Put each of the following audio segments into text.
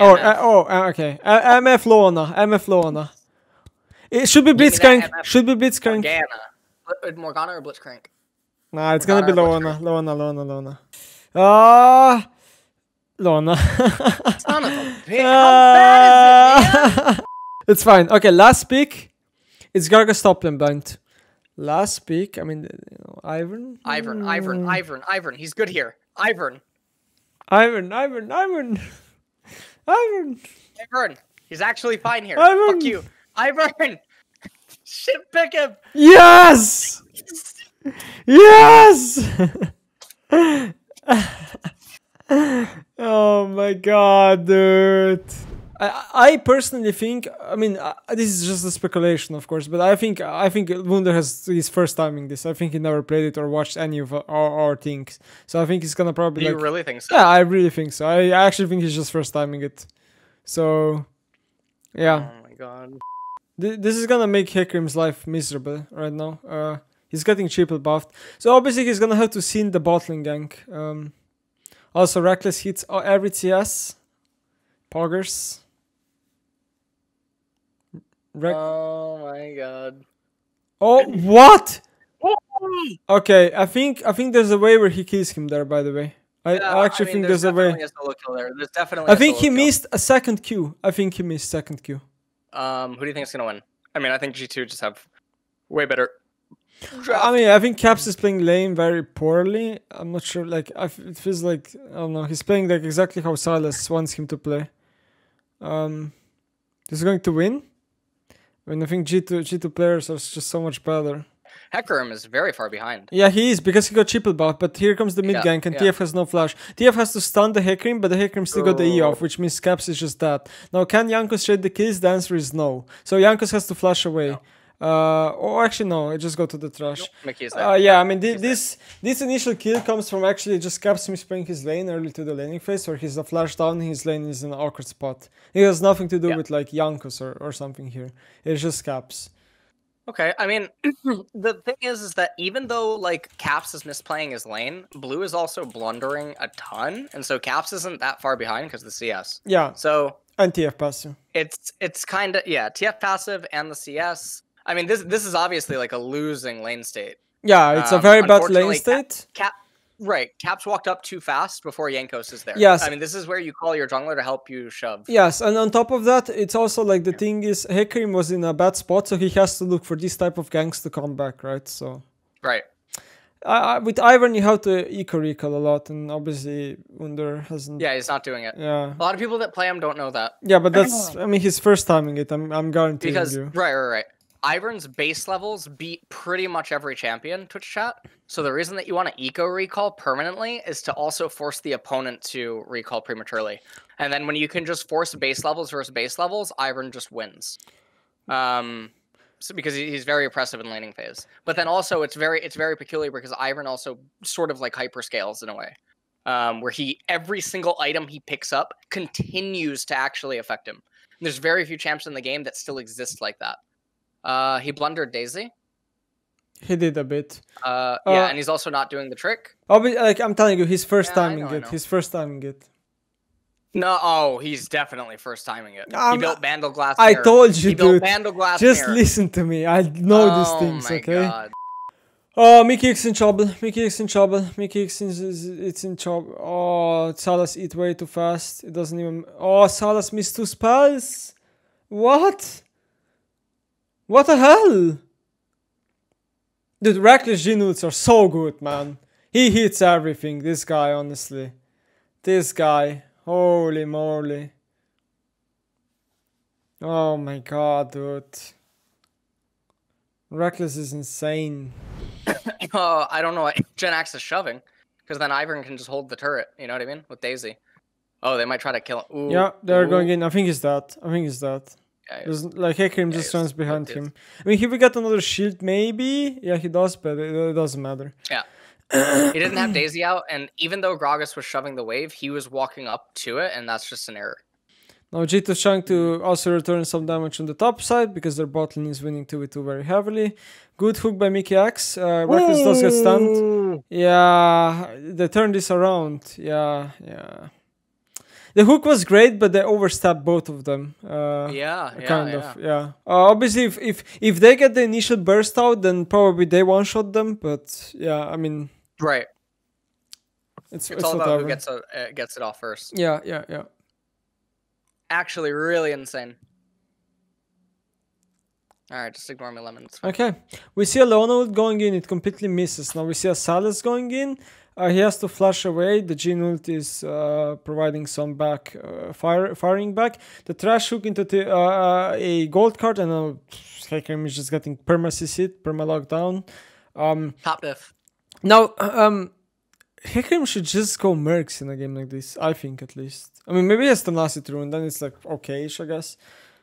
Okay. MF Lona. MF Lona. It should be Blitzcrank. Should be Blitzcrank. Morgana or Blitzcrank? Nah, it's gonna be Lona. Lona. Lona. Son of a bitch. How bad is it, man? It's fine. Okay, last pick. It's Garga stop lane blind. Last pick. I mean, Ivern. Ivern. He's good here. Ivern. He's actually fine here. Ivern. Fuck you. Ivern. Shit, pick him. Yes. Yes. Oh my god, dude. I personally think, I mean, this is just a speculation, of course, but I think Wunder has his first timing this. I think he never played it or watched any of our things, so I think he's gonna probably. Do you really think so? Yeah, I really think so. I actually think he's just first timing it. So, yeah. Oh my god. This is gonna make Hecarim's life miserable right now. He's getting triple buffed, so obviously he's gonna have to see in the bottling gank. Also, Reckless hits every TS. Poggers. Oh my god. Oh, what? Okay, I think there's a way where he kills him there, by the way. I actually think there's a way. There's definitely I think he missed a second Q. Who do you think is gonna win? I mean, I think G2 just have way better draft. I mean, I think Caps is playing lane very poorly. I'm not sure, like, it feels like, I don't know, he's playing like exactly how Silas wants him to play. He's going to win. I mean, I think G2 players are just so much better. Hecarim is very far behind. Yeah, he is, because he got triple buff, but here comes the mid gank, and TF has no flash. TF has to stun the Hecarim, but the Hecarim still got the E off, which means Caps is just that. Now, can Jankos trade the kills? The answer is no. So Jankos has to flash away. No. Or actually, no, I just go to the trash. Nope, yeah, I mean, this initial kill comes from actually just Caps misplaying his lane early to the laning phase, where he's a flash down, his lane is in an awkward spot. It has nothing to do with like Jankos or something here. It's just Caps. Okay, I mean, the thing is that even though like Caps is misplaying his lane, Blue is also blundering a ton, and so Caps isn't that far behind because of the CS. Yeah. So and TF passive. It's kind of TF passive and the CS. I mean, this is obviously like a losing lane state. Yeah, it's a very bad lane state. Caps walked up too fast before Jankos is there. Yes. I mean, this is where you call your jungler to help you shove. Yes, and on top of that, it's also like the thing is, Hecarim was in a bad spot, so he has to look for this type of ganks to come back, right? So. Right. With Ivern, you have to eco-recall a lot, and obviously Wunder hasn't. Yeah, he's not doing it. Yeah. A lot of people that play him don't know that. Yeah, but that's, I mean, he's first timing it. I'm guaranteeing you. Right. Ivern's base levels beat pretty much every champion, Twitch chat. So the reason that you want to eco recall permanently is to also force the opponent to recall prematurely. And then when you can just force base levels versus base levels, Ivern just wins. So because he's very oppressive in laning phase. But then also it's very peculiar because Ivern also sort of like hyperscales in a way. Where every single item he picks up continues to actually affect him. And there's very few champs in the game that still exist like that. He blundered Daisy. He did a bit. Yeah, and he's also not doing the trick. Like I'm telling you, he's first timing it. He's first timing it. No, he's definitely first timing it. He built Vandal Glass I told you, he built Vandal Glass Just listen to me. I know these things, okay? God. Oh, Mickey X in trouble. Mickey X in trouble. Mickey X it's in trouble. Oh, Salas eat way too fast. It doesn't even. Oh, Salas missed 2 spells. What? What the hell? Dude, Reckless G2s are so good, man. He hits everything, this guy, honestly. This guy. Holy moly. Oh my god, dude. Reckless is insane. I don't know why Gen X is shoving. Because then Ivern can just hold the turret, you know what I mean? With Daisy. Oh, they might try to kill him. Ooh, yeah, they're going in. I think it's that. Yeah, like Hecarim just runs behind him. I mean, he will get another shield, maybe. Yeah, he does, but it doesn't matter. Yeah. He didn't have Daisy out, and even though Gragas was shoving the wave, he was walking up to it, and that's just an error. Now G2 is trying to also return some damage on the top side, because their bot lane is winning 2v2 very heavily. Good hook by Mickey X. Reckless does get stunned. Yeah, they turned this around. Yeah. The hook was great, but they overstepped both of them. Yeah. Obviously, if they get the initial burst out, then probably they one-shot them. But yeah, I mean, right. It's all whatever. about who gets it off first. Yeah. Actually, really insane. All right, just ignore me, Lemon. Okay, we see a Leona going in. It completely misses. Now we see a Salas going in. He has to flash away. The Jhin ult is providing some back firing back. The trash hook into a gold card, and Hecarim is just getting perma CC, perma lockdown. Top diff. Now, Hecarim should just go Mercs in a game like this. I think, at least. I mean, maybe he has Tenacity Rune, then it's like okay-ish, I guess.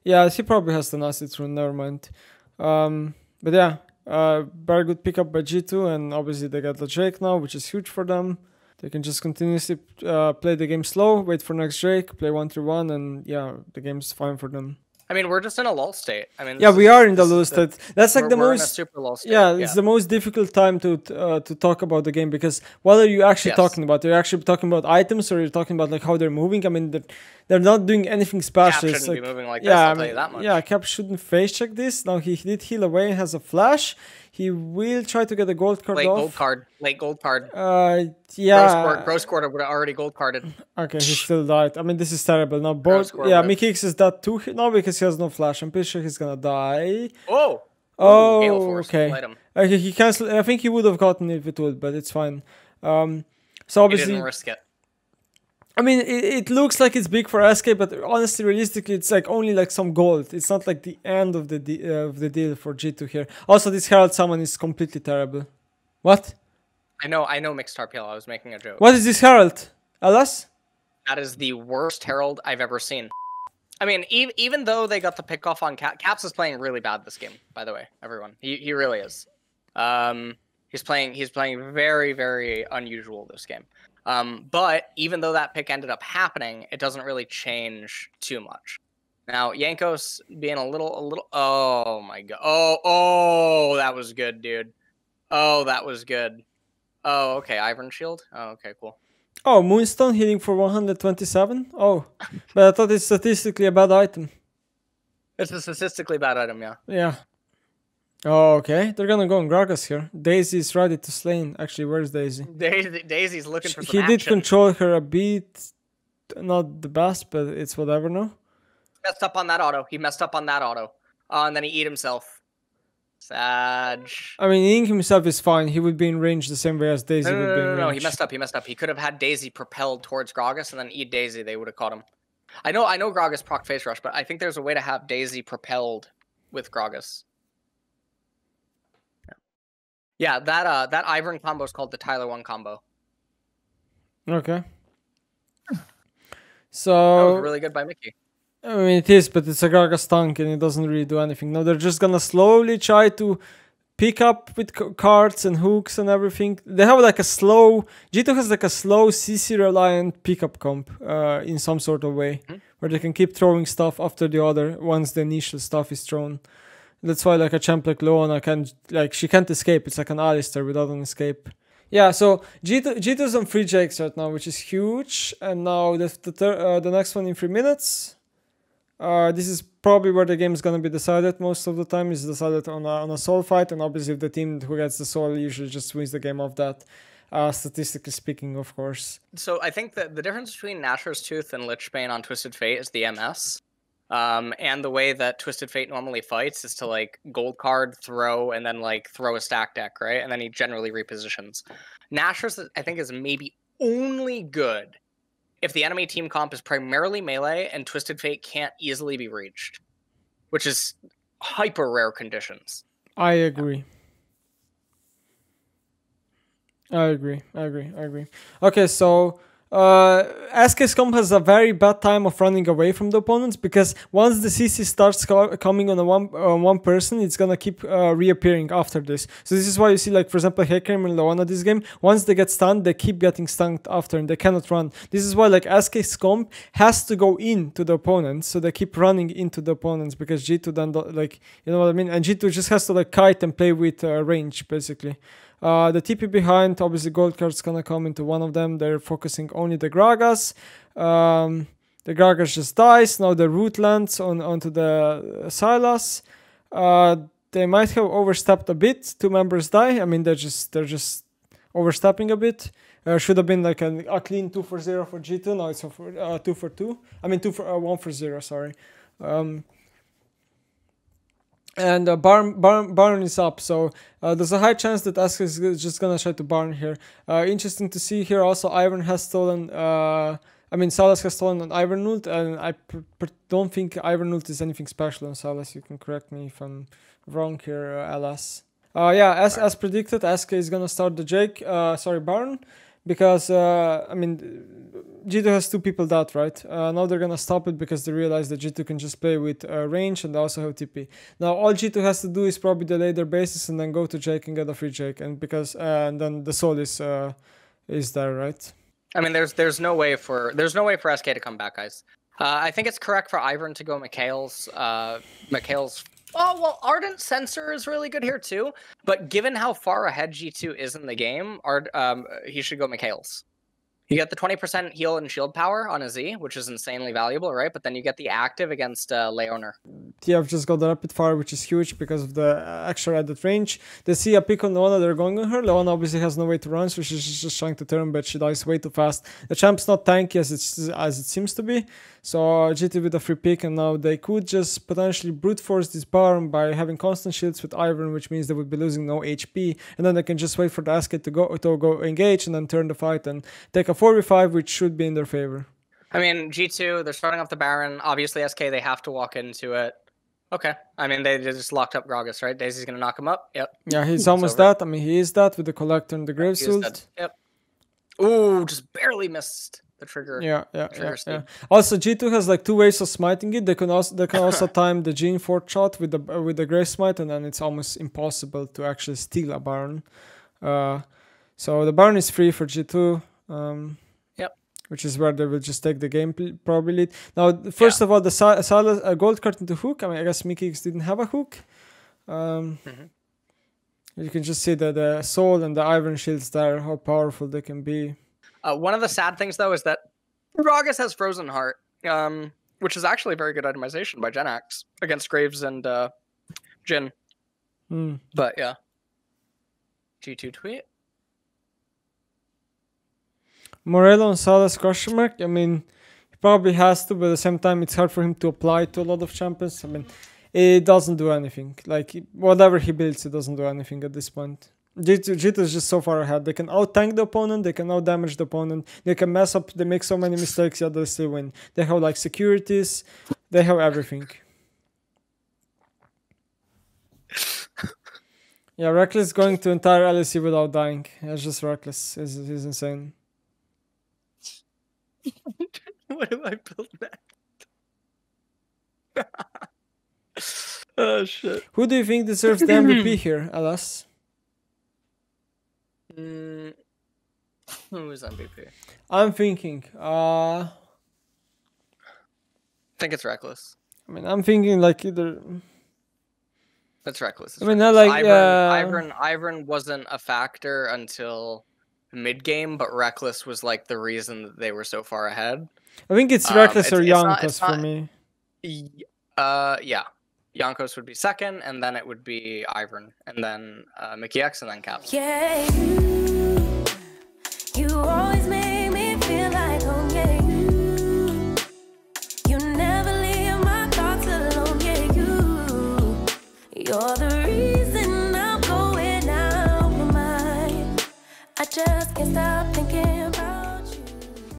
Yeah, he probably has Tenacity Rune. Never mind. But yeah. Very good pickup by G2, and obviously they got the Drake now, which is huge for them. They can just continuously play the game slow, wait for next Drake, play 1-3-1, and yeah, the game's fine for them. I mean, we're just in a lull state. I mean, yeah, we are in the lull state. That's like the most. In a super lull state. Yeah, it's the most difficult time to talk about the game, because what are you actually talking about? You're actually talking about items, or you're talking about like how they're moving. I mean, they're not doing anything special. Cap shouldn't be moving like this. I'll tell you that much. Yeah, Cap shouldn't face check this. Now he did heal away and has a flash. He will try to get a gold card off. Late gold card. Yeah. Gross quarter would have already gold carded. Okay, he still died. I mean, this is terrible. Now both. Yeah, Mickix is dead too now because he has no flash. I'm pretty sure he's gonna die. Oh. Okay. Okay, he canceled. I think he would have gotten it if it would, but it's fine. So obviously. He didn't risk it. I mean, it looks like it's big for SK, but honestly, realistically, it's like only like some gold. It's not like the end of the deal for G2 here. Also, this Herald summon is completely terrible. What? I know mixed RPL. I was making a joke. What is this Herald? LS? That is the worst Herald I've ever seen. I mean, even though they got the pick off on Caps is playing really bad this game, by the way, everyone. He really is. He's playing very, very unusual this game. But even though that pick ended up happening, it doesn't really change too much. Now, Jankos being a little, oh my god. Oh, that was good, dude. Oh, that was good. Oh, okay, Iron Shield. Oh, okay, cool. Oh, Moonstone healing for 127? Oh, but I thought it's statistically a bad item. It's a statistically bad item, yeah. Yeah. Oh, okay. They're gonna go on Gragas here. Daisy is ready to slay. Actually, where's Daisy? Daisy's looking for some action. He did control her a bit. Not the best, but it's whatever now. Messed up on that auto. He messed up on that auto. And then he eat himself. Sag. I mean, eating himself is fine. He would be in range the same way as Daisy would be in range. No, he messed up. He could have had Daisy propelled towards Gragas and then eat Daisy. They would have caught him. I know Gragas proc face rush, but I think there's a way to have Daisy propelled with Gragas. Yeah, that Ivern combo is called the Tyler 1 combo. Okay. So that was really good by Mickey. I mean, it is, but it's a Gragas tank and it doesn't really do anything. Now they're just gonna slowly try to pick up with cards and hooks and everything. They have like a slow... G2 has like a slow CC reliant pickup comp in some sort of way. Where they can keep throwing stuff after the other once the initial stuff is thrown. That's why like a champ like Leona she can't escape. It's like an Alistar without an escape. Yeah, so G2's on 3 Jakes right now, which is huge. And now the next one in 3 minutes. This is probably where the game is gonna be decided most of the time. Is decided on a soul fight, and obviously the team who gets the soul usually just wins the game off that. Statistically speaking, of course. So I think that the difference between Nashor's Tooth and Lichbane on Twisted Fate is the MS. And the way that Twisted Fate normally fights is to like gold card, throw, and then like throw a stack deck, right? And then he generally repositions. Nashor's, I think, is maybe only good if the enemy team comp is primarily melee and Twisted Fate can't easily be reached, which is hyper rare conditions. I agree. I agree. Okay, so SK's comp has a very bad time of running away from the opponents, because once the CC starts coming on one person, it's gonna keep reappearing after this. So this is why you see, like, for example, Hecarim and Leona this game, once they get stunned, they keep getting stunned after and they cannot run. This is why, like, SK's comp has to go into the opponents, so they keep running into the opponents, because G2 then, like, you know what I mean? And G2 just has to, like, kite and play with range, basically. The TP behind, obviously gold card's gonna come into one of them. They're focusing only the Gragas. The Gragas just dies. Now the root lands onto the Sylas. They might have overstepped a bit. 2 members die. I mean, they're just overstepping a bit. Should have been like a clean 2 for 0 for G2. Now it's 2 for 2. I mean 1 for 0. Sorry. And Baron is up, so there's a high chance that SK is just gonna try to Baron here. Interesting to see here also Ivern has stolen, I mean Sylas has stolen an Ivern ult, and I don't think Ivern ult is anything special on Sylas. You can correct me if I'm wrong here, LS. Yeah, as predicted, SK is gonna start the Baron, because I mean G2 has 2 people dead, right? Now they're gonna stop it because they realize that G2 can just play with range and they also have TP. Now all G2 has to do is probably delay their bases and then go to Jake and get a free Jake, and because and then the soul is there, right? I mean, there's no way for SK to come back, guys. I think it's correct for Ivern to go Mikhail's. Oh, well, Ardent Sensor is really good here too, but given how far ahead G2 is in the game, he should go Mikhail's. You get the 20% heal and shield power on a Z, which is insanely valuable, right? But then you get the active against Leoner. TF just got the rapid fire, which is huge because of the extra added range. They see a pick on Leona, they're going on her. Leona obviously has no way to run, so she's just trying to turn, but she dies way too fast. The champ's not tanky as it seems to be. So GT with a free pick, and now they could just potentially brute force this Baron by having constant shields with Ivern, which means they would be losing no HP, and then they can just wait for the SK to go engage and then turn the fight and take a 4v5, which should be in their favor. I mean, G2, they're starting off the Baron. Obviously, SK, they have to walk into it. Okay. I mean, they just locked up Gragas, right? Daisy's going to knock him up. Yep. Yeah, he's almost dead. I mean, he is dead with the Collector and the Grave Ult. Yep. Ooh, just barely missed the trigger. Yeah. Also, G2 has like 2 ways of smiting it. They can also time the Gene 4th shot with the Grave Smite, and then it's almost impossible to actually steal a Baron. So the Baron is free for G2. Which is where they will just take the game probably. Now, first of all, the Sylas gold card into hook. I mean, I guess Mickey didn't have a hook. You can just see the soul and the Ivern shields there, how powerful they can be. One of the sad things, though, is that Gragas has Frozen Heart, which is actually a very good itemization by Genax against Graves and Jin. But yeah. G2 tweet. Morello on Sylas question mark. I mean, he probably has to, but at the same time, it's hard for him to apply to a lot of champions. I mean, it doesn't do anything. Like, whatever he builds, it doesn't do anything at this point. G2 is just so far ahead. They can out-tank the opponent, they can out-damage the opponent, they can mess up, they make so many mistakes, yet they still win. They have, like, securities, they have everything. Yeah, Reckless going to entire LEC without dying. That's just Reckless. He's insane. What do I build next? Oh shit. Who do you think deserves the MVP here, LS? Who is MVP? I'm thinking. I think it's Reckless. I mean, I'm thinking like either. That's Reckless. I mean, not like Ivern wasn't a factor until mid game, but Reckless was like the reason that they were so far ahead. I think it's Reckless or Jankos for me. Yeah. Jankos would be second, and then it would be Ivern, and then Mickey X, and then Caps. Yeah, you always make me feel like home. Yeah, you never leave my thoughts alone. Yeah, you're the reason I'm going out my mind. I just can't stop thinking.